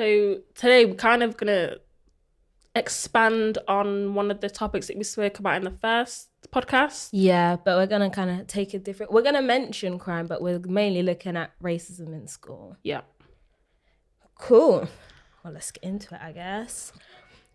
So today we're kind of gonna expand on one of the topics that we spoke about in the first podcast. Yeah, but we're gonna kind of take a different. We're gonna mention crime, but we're mainly looking at racism in school. Yeah. Cool. Well, let's get into it, I guess.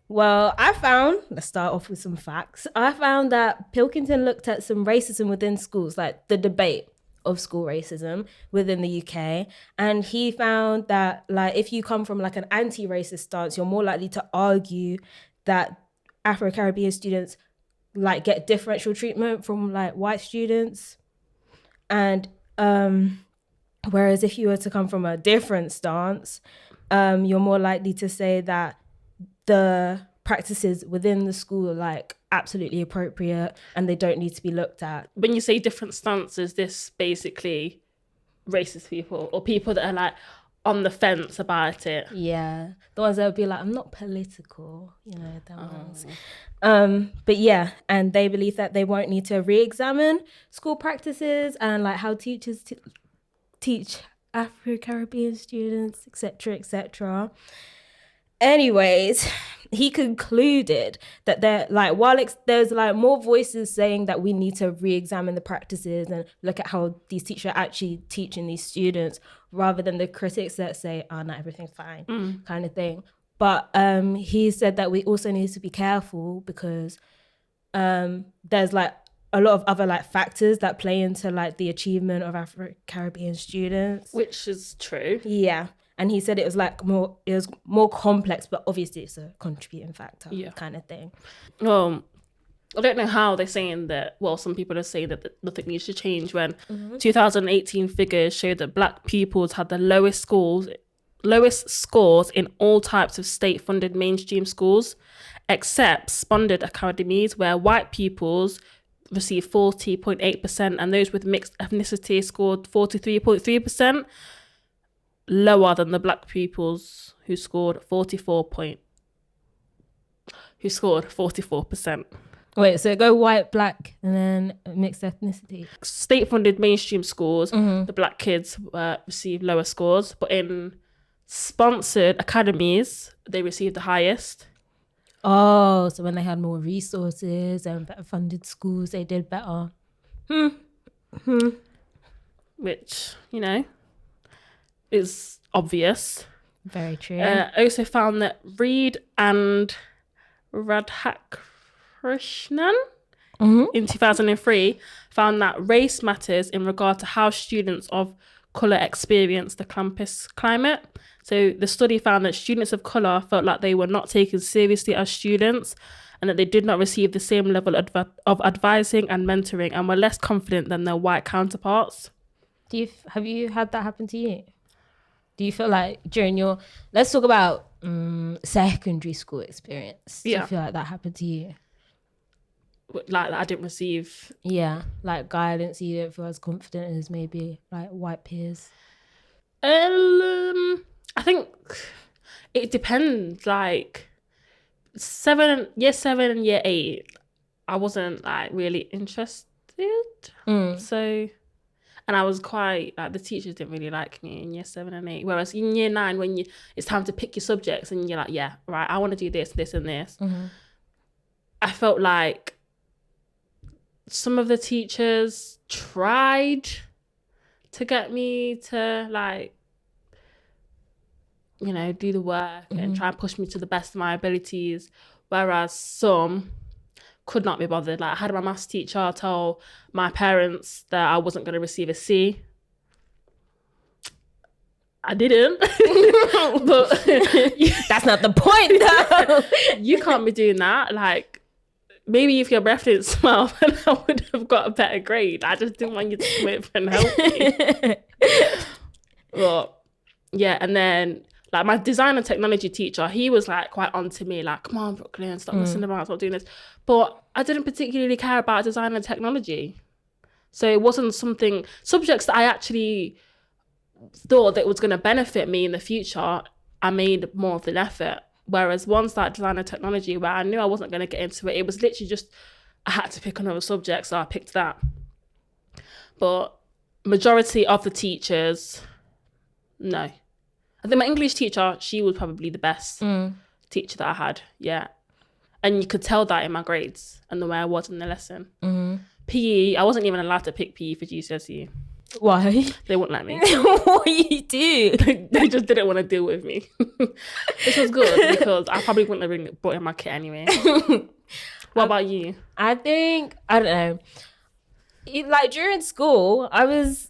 Well, let's start off with some facts. I found that Pilkington looked at some racism within schools, like the debate of school racism within the UK. And he found that, like, if you come from like an anti-racist stance, you're more likely to argue that Afro-Caribbean students like get differential treatment from like white students. And whereas if you were to come from a different stance, you're more likely to say that the practices within the school are like absolutely appropriate and they don't need to be looked at. When you say different stances, this basically racist people or people that are like on the fence about it. Yeah, the ones that would be like, I'm not political, them ones. But yeah, and they believe that they won't need to re-examine school practices and like how teachers teach Afro-Caribbean students, etc., etc. Anyways, he concluded that there's like more voices saying that we need to re-examine the practices and look at how these teachers are actually teaching these students, rather than the critics that say, oh, not everything's fine, kind of thing. But he said that we also need to be careful because there's like a lot of other like factors that play into like the achievement of Afro-Caribbean students. Which is true. Yeah. And he said it was more complex, but obviously it's a contributing factor kind of thing. Well, I don't know how they're saying that. Well, some people are saying that nothing needs to change when 2018 figures showed that Black pupils had the lowest scores in all types of state-funded mainstream schools, except funded academies where white pupils received 40.8% and those with mixed ethnicity scored 43.3%. Lower than the Black pupils who scored 44%. Wait, so go white, Black, and then mixed ethnicity. State-funded mainstream schools, the Black kids received lower scores, but in sponsored academies, they received the highest. Oh, so when they had more resources and better funded schools, they did better. Which, is obvious. Very true. Also found that Reid and Radhakrishnan in 2003 found that race matters in regard to how students of colour experience the campus climate. So the study found that students of colour felt like they were not taken seriously as students and that they did not receive the same level of advising and mentoring and were less confident than their white counterparts. Have you had that happen to you? Do you feel like during let's talk about secondary school experience. Do you feel like that happened to you? Like that I didn't receive? Yeah, like guidance, you didn't feel as confident as maybe like white peers? I think it depends. Like year 7 and year 8, I wasn't like really interested. So... And I was quite, like, the teachers didn't really like me in year 7 and 8. Whereas in year 9, when it's time to pick your subjects and you're like, yeah, right, I want to do this, this and this. I felt like some of the teachers tried to get me to, like, do the work and try and push me to the best of my abilities. Whereas some could not be bothered. Like I had my maths teacher tell my parents that I wasn't going to receive a C. I didn't. But that's not the point though. You can't be doing that. Like maybe if your breath didn't smell, then I would have got a better grade. I just didn't want you to come over and help me. But yeah, and then like my design and technology teacher, he was like quite onto me, like, come on, Brooklyn, stop messing about, stop doing this. But I didn't particularly care about design and technology. So it wasn't subjects that I actually thought that was going to benefit me in the future, I made more of an effort. Whereas ones like design and technology, where I knew I wasn't going to get into it, it was literally just, I had to pick another subject, so I picked that. But majority of the teachers, no. I think my English teacher, she was probably the best teacher that I had. Yeah. And you could tell that in my grades and the way I was in the lesson. PE, I wasn't even allowed to pick PE for GCSE. Why? They wouldn't let me. What you do? They just didn't want to deal with me. Which was good because I probably wouldn't have really brought in my kit anyway. What about you? I think, I don't know. Like during school, I was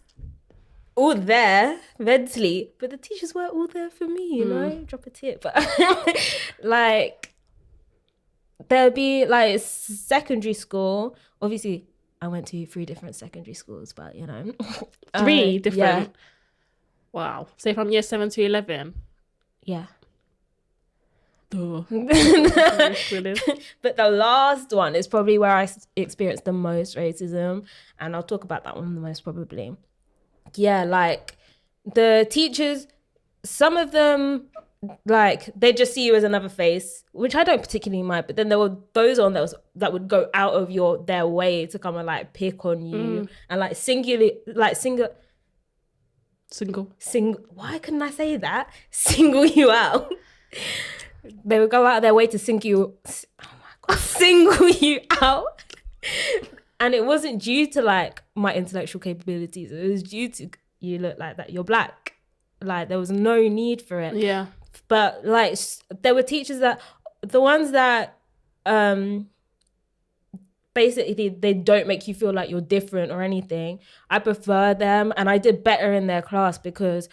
all there mentally, but the teachers weren't all there for me, you know? Drop a tip. But like, there'd be like secondary school. Obviously, I went to 3 different secondary schools, but you know. 3 different? Yeah. Wow. Say from year 7 to 11? Yeah. Duh. But the last one is probably where I experienced the most racism, and I'll talk about that one the most probably. Yeah, like the teachers, some of them, like they just see you as another face, which I don't particularly mind. But then there were those that would go out of their way to come and like pick on you and like single. Why couldn't I say that? Single you out. They would go out of their way to single you out. And it wasn't due to like my intellectual capabilities. It was due to you look like that. You're black. Like there was no need for it. Yeah. But like there were teachers the ones that basically they don't make you feel like you're different or anything. I prefer them, and I did better in their class because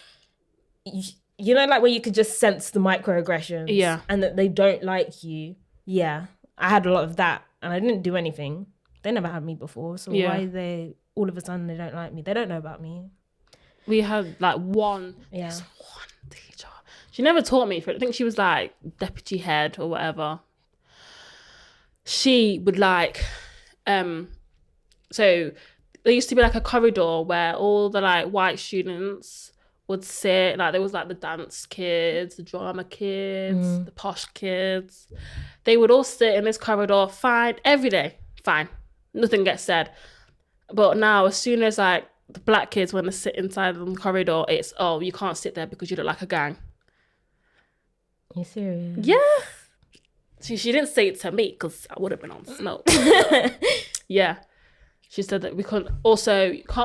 you know, like when you could just sense the microaggressions. Yeah. And that they don't like you. Yeah. I had a lot of that, and I didn't do anything. They never had me before, so why they all of a sudden they don't like me? They don't know about me. We had like one teacher. She never taught me. I think she was like deputy head or whatever. She would like, so there used to be like a corridor where all the like white students would sit. Like there was like the dance kids, the drama kids, the posh kids. They would all sit in this corridor, fine, every day, fine. Nothing gets said. But now, as soon as like the black kids want to sit inside the corridor, it's, oh, you can't sit there because you look like a gang. You serious? Yeah. She didn't say it to me because I would have been on smoke. Yeah. She said that we can't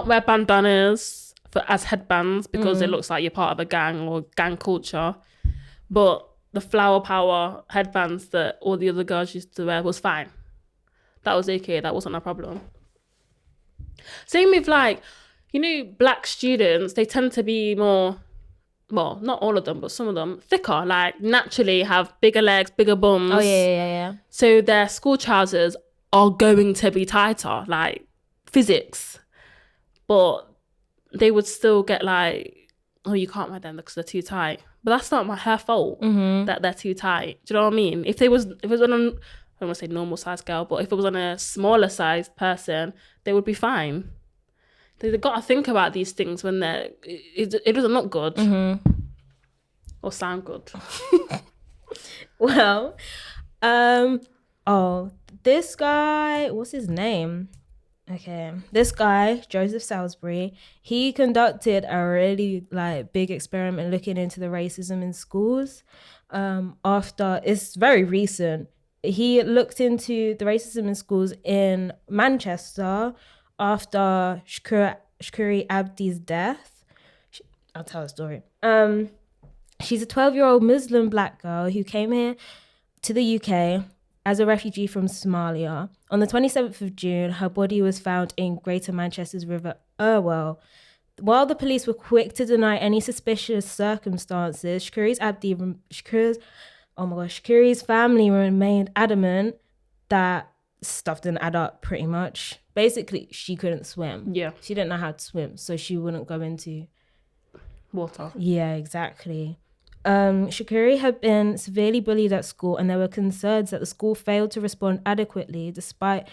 wear bandanas as headbands because it looks like you're part of a gang or gang culture. But the flower power headbands that all the other girls used to wear was fine. That was okay. That wasn't a problem. Same with like, you know, black students, they tend to be more, well, not all of them, but some of them, thicker, like naturally have bigger legs, bigger bums. Oh, yeah. So their school trousers are going to be tighter, like physics. But they would still get like, oh, you can't wear them because they're too tight. But that's not her fault that they're too tight. Do you know what I mean? If it was on I don't want to say normal size girl, but if it was on a smaller sized person, they would be fine. They've got to think about these things when it doesn't look good or sound good. Well, this guy, what's his name? Okay, this guy, Joseph Salisbury, he conducted a really like big experiment looking into the racism in schools. It's very recent. He looked into the racism in schools in Manchester after Shukuri Abdi's death. I'll tell a story. She's a 12-year-old Muslim black girl who came here to the UK as a refugee from Somalia. On the 27th of June, her body was found in Greater Manchester's River Irwell. While the police were quick to deny any suspicious circumstances, Shukuri's family remained adamant that stuff didn't add up pretty much. Basically, she couldn't swim. Yeah. She didn't know how to swim, so she wouldn't go into water. Yeah, exactly. Shukuri had been severely bullied at school, and there were concerns that the school failed to respond adequately despite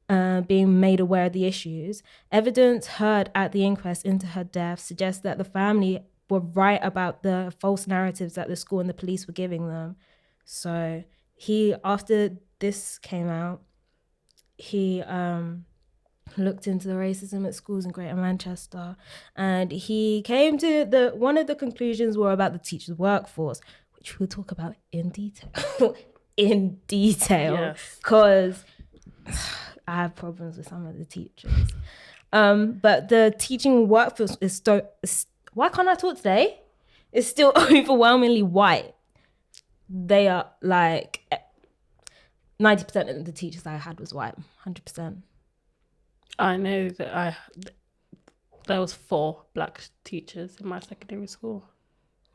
being made aware of the issues. Evidence heard at the inquest into her death suggests that the family were right about the false narratives that the school and the police were giving them. So after this came out, he looked into the racism at schools in Greater Manchester, and he came to one of the conclusions were about the teachers' workforce, which we'll talk about in detail. Because I have problems with some of the teachers. But the teaching workforce is why can't I talk today? It's still overwhelmingly white. They are like 90% of the teachers I had was white, 100%. I know that there was 4 black teachers in my secondary school.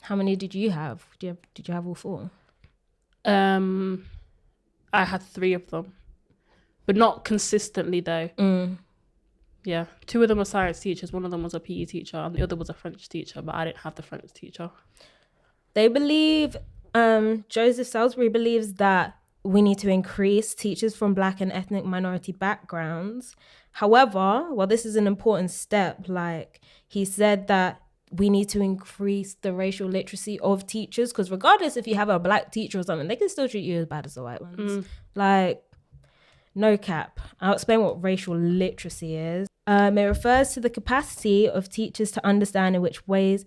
How many did you have? Did you have all 4? I had 3 of them, but not consistently though. Yeah, 2 of them were science teachers. One of them was a PE teacher, and the other was a French teacher. But I didn't have the French teacher. They believe, Joseph Salisbury believes that we need to increase teachers from black and ethnic minority backgrounds. However, while this is an important step, like he said that we need to increase the racial literacy of teachers, because regardless if you have a black teacher or something, they can still treat you as bad as the white ones. Like, no cap. I'll explain what racial literacy is. It refers to the capacity of teachers to understand in which ways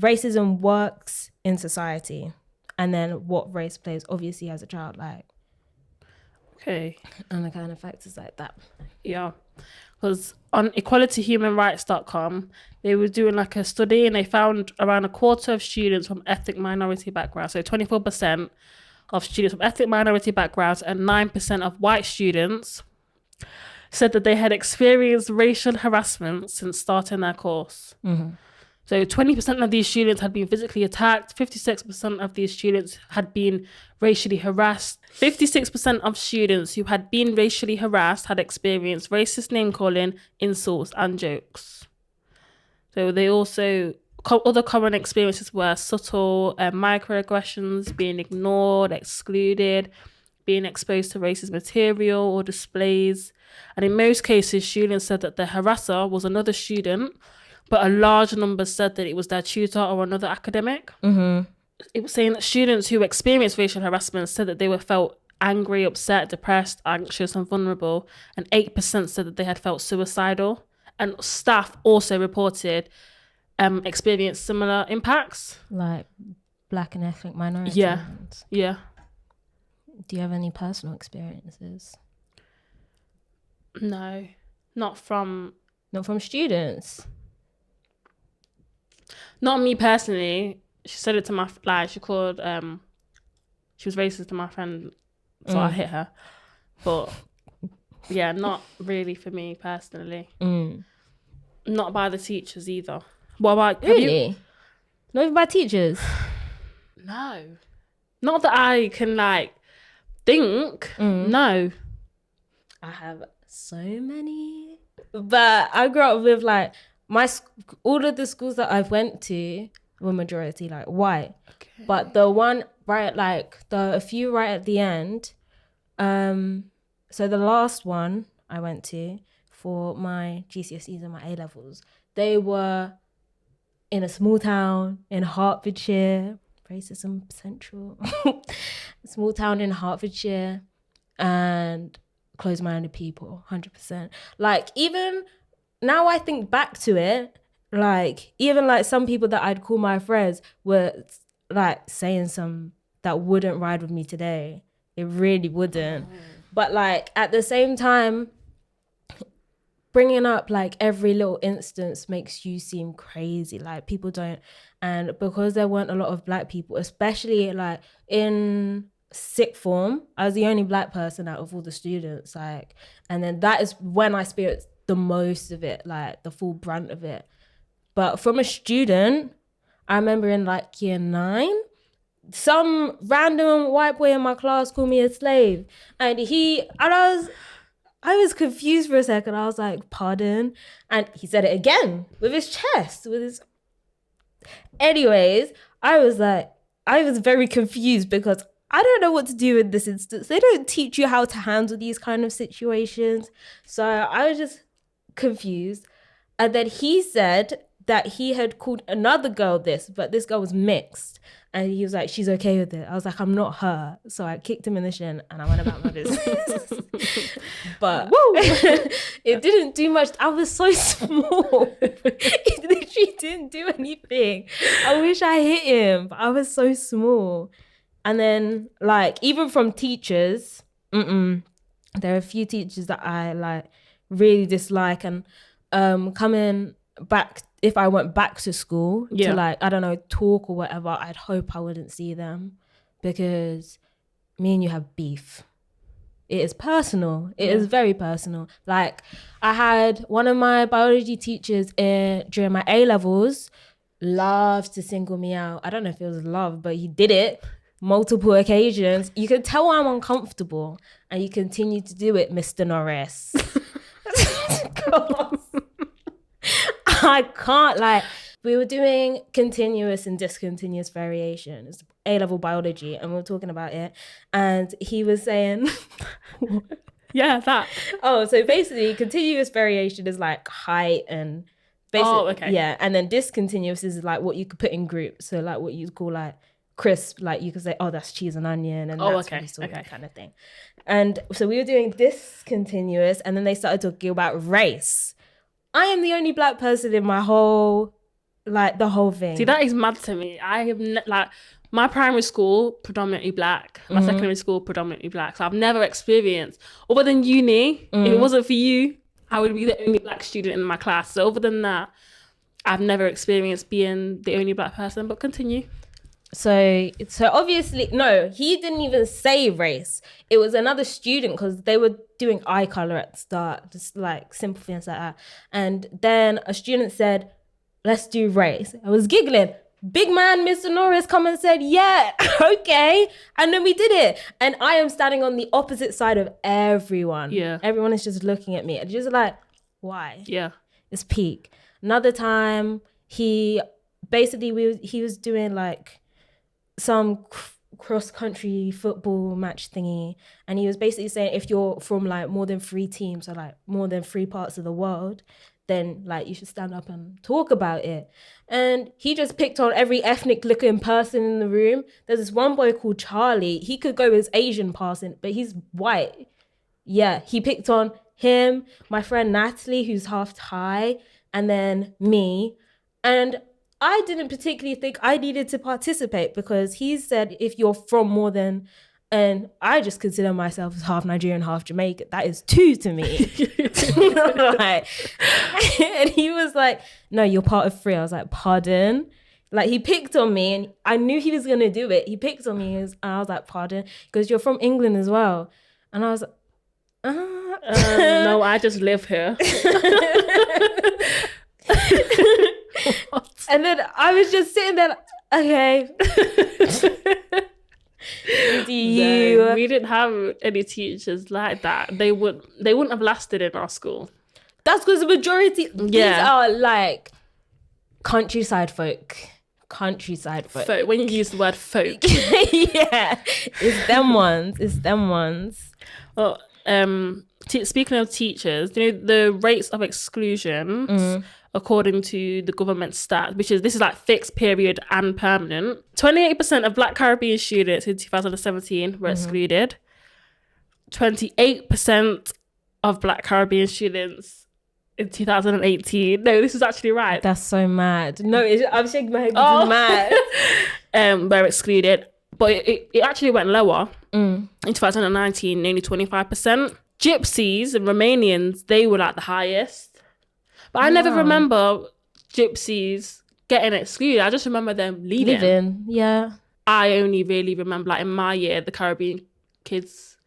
racism works in society, and then what race plays, obviously, as a child, like. Okay. And the kind of factors like that. Yeah. Because on equalityhumanrights.com, they were doing like a study, and they found around a quarter of students from ethnic minority backgrounds. So 24% of students from ethnic minority backgrounds and 9% of white students said that they had experienced racial harassment since starting their course. So 20% of these students had been physically attacked. 56% of these students had been racially harassed. 56% of students who had been racially harassed had experienced racist name-calling, insults, and jokes. So they also... Other common experiences were subtle microaggressions, being ignored, excluded, being exposed to racist material or displays. And in most cases, students said that the harasser was another student, but a large number said that it was their tutor or another academic. It was saying that students who experienced racial harassment said that they were felt angry, upset, depressed, anxious, and vulnerable. And 8% said that they had felt suicidal. And staff also reported experienced similar impacts. Like black and ethnic minorities. Yeah. Do you have any personal experiences? No, not from students. Not me personally. She said it to my she called she was racist to my friend, so I hit her. But yeah, not really for me personally. Not by the teachers either. What about really? Not even by teachers? No. Not that I can like think. No. I have so many. But I grew up with like all of the schools that I've went to were majority like white. Okay. But the one a few right at the end, so the last one I went to for my GCSEs and my A-levels, they were in a small town in Hertfordshire, racism central, small town in Hertfordshire, and closed-minded people, 100%. Like, even now I think back to it, like, even like some people that I'd call my friends were like saying some that wouldn't ride with me today. It really wouldn't. But like at the same time, bringing up like every little instance makes you seem crazy. Like people don't, and because there weren't a lot of black people, especially like in sixth form, I was the only black person out of all the students. Like, and then that is when I experienced the most of it, like the full brunt of it. But from a student, I remember in like year 9, some random white boy in my class called me a slave, and I was confused for a second. I was like, pardon? And he said it again with his chest, Anyways, I was very confused because I don't know what to do in this instance. They don't teach you how to handle these kind of situations. So I was just confused. And then he said that he had called another girl this, but this girl was mixed. And he was like, she's okay with it. I was like, I'm not her. So I kicked him in the shin and I went about my business. But it didn't do much. I was so small. It literally didn't do anything. I wish I hit him, but I was so small. And then, like, even from teachers, there are a few teachers that I, like, really dislike. And coming back, if I went back to school to, like, I don't know, talk or whatever, I'd hope I wouldn't see them, because me and you have beef. It is personal. It is very personal. Like, I had one of my biology teachers during my A-levels loved to single me out. I don't know if it was love, but he did it multiple occasions. You can tell I'm uncomfortable, and you continue to do it, Mr. Norris. I can't, like, we were doing continuous and discontinuous variation. It's A-level biology, and we were talking about it, and he was saying that. Oh, so basically continuous variation is like height and basically and then discontinuous is like what you could put in groups. So like what you call like crisp, like you could say, oh, that's cheese and onion, and that's kind of thing. And so we were doing discontinuous, and then they started talking about race. I am the only black person in my whole, like, the whole thing. See, that is mad to me. I have like, my primary school predominantly black, my secondary school predominantly black. So I've never experienced, other than uni. If it wasn't for you, I would be the only black student in my class. So other than that, I've never experienced being the only black person. But continue. So obviously, no, he didn't even say race. It was another student, because they were doing eye color at the start, just like simple things like that. And then a student said, let's do race. I was giggling. Big man, Mr. Norris, come and said, yeah, okay. And then we did it. And I am standing on the opposite side of everyone. Yeah. Everyone is just looking at me. And just like, why? Yeah. It's peak. Another time, he was doing like some cross-country football match thingy, and he was basically saying if you're from like more than 3 teams or like more than 3 parts of the world, then like you should stand up and talk about it. And he just picked on every ethnic looking person in the room. There's this one boy called Charlie. He could go as Asian passing, but he's white. Yeah, he picked on him, my friend Natalie, who's half Thai, and then me. And I didn't particularly think I needed to participate, because he said if you're from more than, and I just consider myself as half Nigerian, half Jamaican. That is 2 to me. Like, and he was like, no, you're part of 3. I was like, pardon? Like, he picked on me, and I knew he was going to do it. He picked on me, and I was like, pardon? Because you're from England as well. And I was like, no, I just live here. And then I was just sitting there like, okay. No, we didn't have any teachers like that. They wouldn't have lasted in our school. That's because the majority, these are like countryside folk. When you use the word folk. Yeah, it's them ones. Well, speaking of teachers, you know the rates of exclusion, according to the government stats, this is like fixed period and permanent. 28% of Black Caribbean students in 2017 were excluded. 28% of Black Caribbean students in 2018. No, this is actually right. That's so mad. No, I'm shaking my head. This is mad. Were excluded, but it actually went lower. In 2019, only 25%. Gypsies and Romanians, they were like the highest. But I never remember gypsies getting excluded. I just remember them leaving. Yeah. I only really remember, like, in my year, the Caribbean kids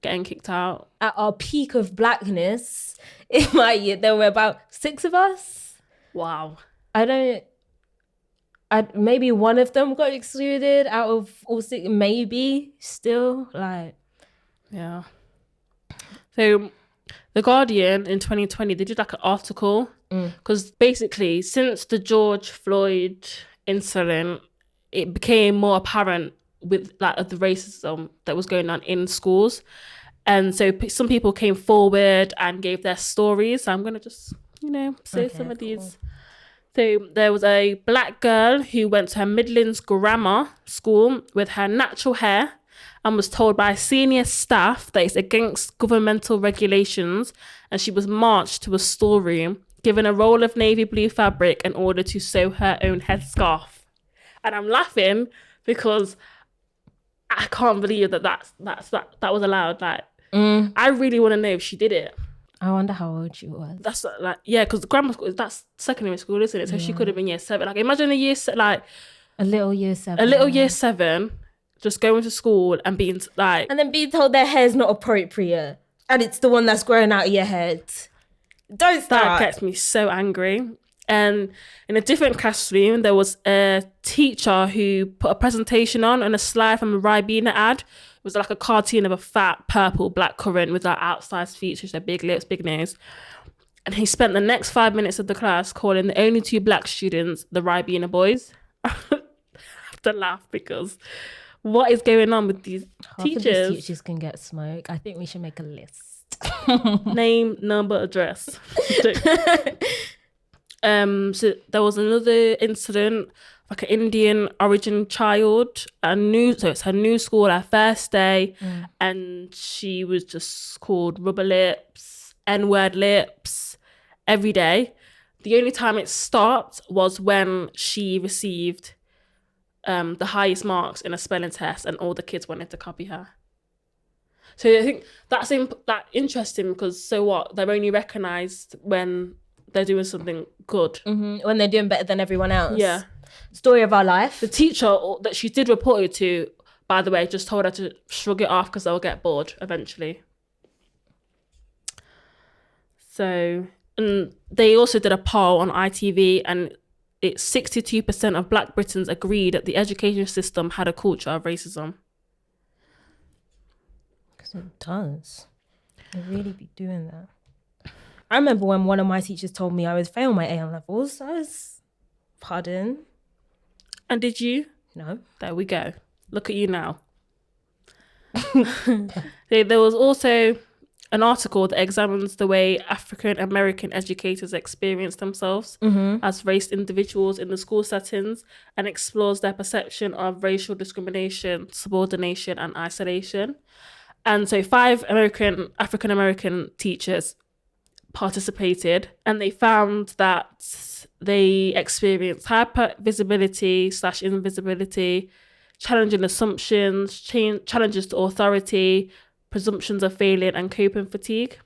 getting kicked out. At our peak of blackness, in my year, there were about 6 of us. Wow. Maybe one of them got excluded out of all 6, maybe still, like. Yeah. So The Guardian in 2020, they did like an article, because basically since the George Floyd incident, it became more apparent with like the racism that was going on in schools. And so some people came forward and gave their stories. So I'm going to just, say some of these. So there was a Black girl who went to her Midlands grammar school with her natural hair and was told by senior staff that it's against governmental regulations, and she was marched to a storeroom, given a roll of navy blue fabric in order to sew her own headscarf. And I'm laughing because I can't believe that was allowed. Like, I really want to know if she did it. I wonder how old she was. That's like, yeah, because grammar school, that's secondary school, isn't it? So she could have been year 7. Like, imagine a little year 7 just going to school and being like, and then being told their hair's not appropriate and it's the one that's growing out of your head. Don't start. That gets me so angry. And in a different classroom, there was a teacher who put a presentation on and a slide from a Ribena ad. It was like a cartoon of a fat purple blackcurrant with like outsized features, their big lips, big nose. And he spent the next 5 minutes of the class calling the only 2 black students the Ribena boys. I have to laugh because what is going on with these teachers? Half of these teachers can get smoke. I think we should make a list. Name, number, address. So there was another incident, like an Indian origin child, so it's her new school, her first day, and she was just called rubber lips, N-word lips, every day. The only time it stopped was when she received the highest marks in a spelling test, and all the kids wanted to copy her. So I think that's interesting because so what? They're only recognised when they're doing something good. When they're doing better than everyone else. Yeah. Story of our life. The teacher that she did report it to, by the way, just told her to shrug it off because they'll get bored eventually. So, and they also did a poll on ITV, and it's 62% of Black Britons agreed that the education system had a culture of racism. Because it does. They really be doing that. I remember when one of my teachers told me I would fail my A levels. I was, pardon. And did you? No. There we go. Look at you now. There was also an article that examines the way African American educators experience themselves as race individuals in the school settings, and explores their perception of racial discrimination, subordination, and isolation. And so 5 African American teachers participated, and they found that they experienced hyper-visibility/invisibility, challenging assumptions, challenges to authority, presumptions of failing, and coping fatigue,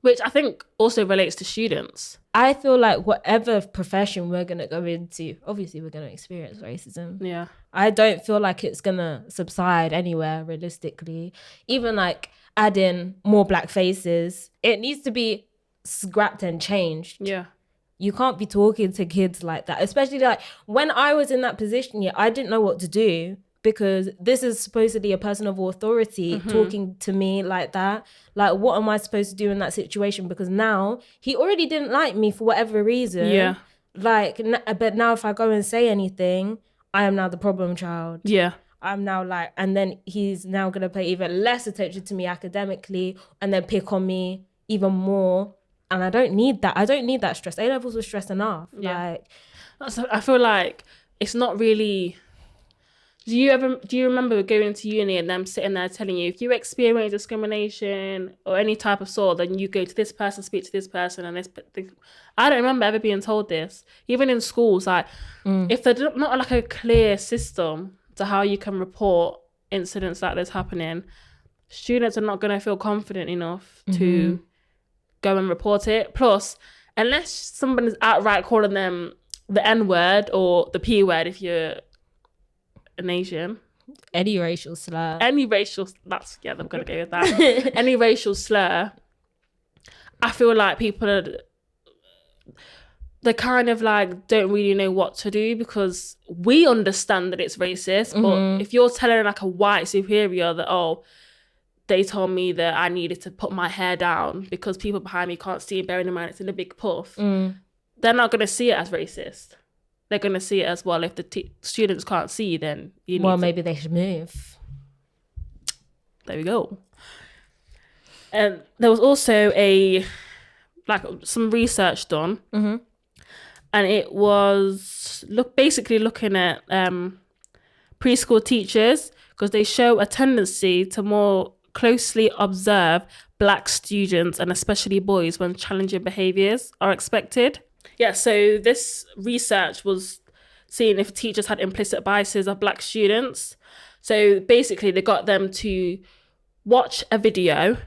which I think also relates to students. I feel like whatever profession we're going to go into, obviously we're going to experience racism. Yeah. I don't feel like it's going to subside anywhere realistically. Even like adding more black faces, it needs to be scrapped and changed. Yeah. You can't be talking to kids like that, especially like when I was in that position, I didn't know what to do, because this is supposedly a person of authority talking to me like that. Like, what am I supposed to do in that situation? Because now he already didn't like me for whatever reason. Yeah. Like, but now if I go and say anything, I am now the problem child. Yeah. I'm now like, and then he's now going to pay even less attention to me academically and then pick on me even more. And I don't need that. I don't need that stress. A-levels was stress enough. Yeah. Like, I feel like it's not really... Do you remember going to uni and them sitting there telling you, if you experience discrimination or any type of sort, then you go to this person, speak to this person, and this... I don't remember ever being told this. Even in schools, like, if there's not like a clear system to how you can report incidents like this happening, students are not going to feel confident enough to go and report it. Plus, unless somebody's outright calling them the N-word or the P-word if you're an Asian. Any racial slur. I'm going to go with that. Any racial slur, I feel like people they kind of like don't really know what to do, because we understand that it's racist, but if you're telling like a white superior that, oh, they told me that I needed to put my hair down because people behind me can't see, bearing in mind it's in a big puff, they're not going to see it as racist. They're going to see it as, well, if the students can't see, then you need to... maybe they should move. There we go. And there was also some research done, and it was basically looking at preschool teachers because they show a tendency to more closely observe Black students and especially boys when challenging behaviours are expected. Yeah, so this research was seeing if teachers had implicit biases of Black students. So basically they got them to watch a video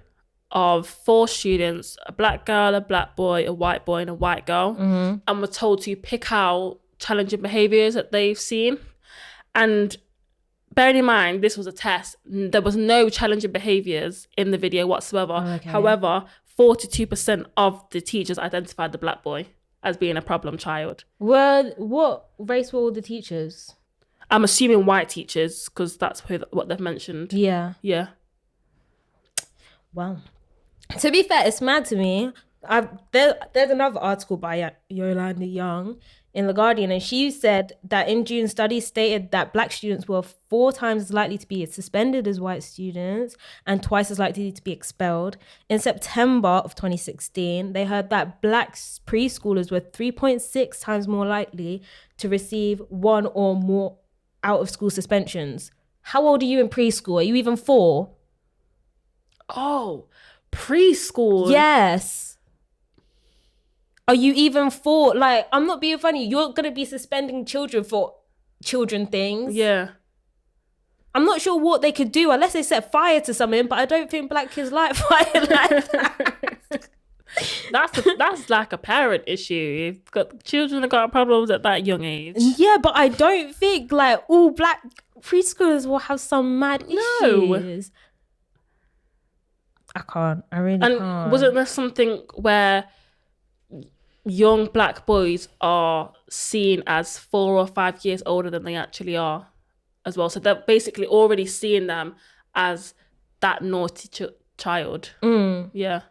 of 4 students, a Black girl, a Black boy, a white boy and a white girl, and were told to pick out challenging behaviours that they've seen. And bearing in mind, this was a test. There was no challenging behaviours in the video whatsoever. Okay. However, 42% of the teachers identified the Black boy as being a problem child. Well, what race were all the teachers? I'm assuming white teachers because that's what they've mentioned. Yeah. Yeah. Wow. To be fair, it's mad to me. There's another article by Yolanda Young in The Guardian, and she said that in June, studies stated that Black students were 4 times as likely to be suspended as white students and twice as likely to be expelled. In September of 2016, they heard that Black preschoolers were 3.6 times more likely to receive 1 or more out-of-school suspensions. How old are you in preschool? Are you even 4? Oh, preschool? Yes. Are you even 4? Like, I'm not being funny. You're going to be suspending children for children things. Yeah. I'm not sure what they could do unless they set fire to something, but I don't think Black kids like fire like that. That's like a parent issue. You've got children that got problems at that young age. Yeah, but I don't think like all Black preschoolers will have some mad issues. I can't. I really can't. And wasn't there something where young Black boys are seen as 4 or 5 years older than they actually are as well? So they're basically already seeing them as that naughty child. Mm. Yeah.